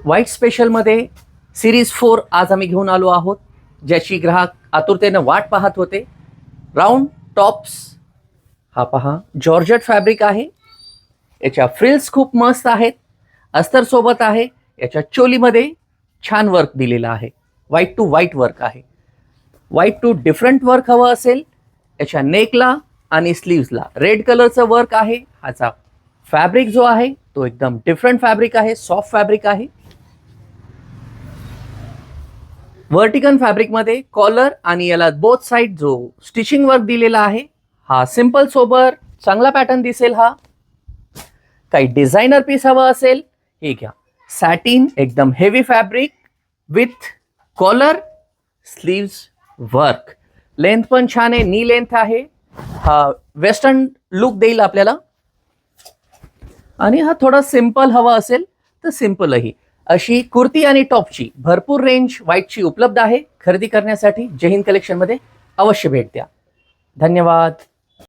White स्पेशलमध्ये series 4 आज आम्ही घेऊन आलो आहोत, ज्याची ग्राहक आतुरतेनं वाट पाहत होते. राऊंड टॉप्स, हा पहा जॉर्जेट फॅब्रिक आहे. याच्या फ्रिल्स खूप मस्त आहेत, अस्तर सोबत आहे. याच्या चोलीमध्ये छान वर्क दिलेला आहे, व्हाईट टू व्हाईट वर्क आहे. व्हाईट टू डिफरंट वर्क हवं असेल, याच्या नेकला आणि स्लीव्सला रेड कलरचं वर्क आहे. ह्याचा फॅब्रिक जो आहे तो एकदम डिफरंट फॅब्रिक आहे, सॉफ्ट फॅब्रिक आहे. वर्टिकल फॅब्रिक मध्ये कॉलर आणि याला बोथ साइड जो स्टिचिंग वर्क दिलेला आहे, हा सिंपल सोबर चांगला पॅटर्न दिसेल. हा काही डिझायनर पीस हवा असेल, हे घ्या. सॅटिन एकदम heavy fabric with collar sleeves work. Length पण छान आहे, नी लेंथ आहे. हा वेस्टर्न लुक देईल आपल्याला. आणि हा थोडा सिंपल हवा असेल तर सिंपलही. अशी कुर्ती आणि टॉपची भरपूर रेंज व्हाईटची उपलब्ध आहे. खरेदी करण्यासाठी जय हिंद कलेक्शनमध्ये अवश्य भेट द्या. धन्यवाद.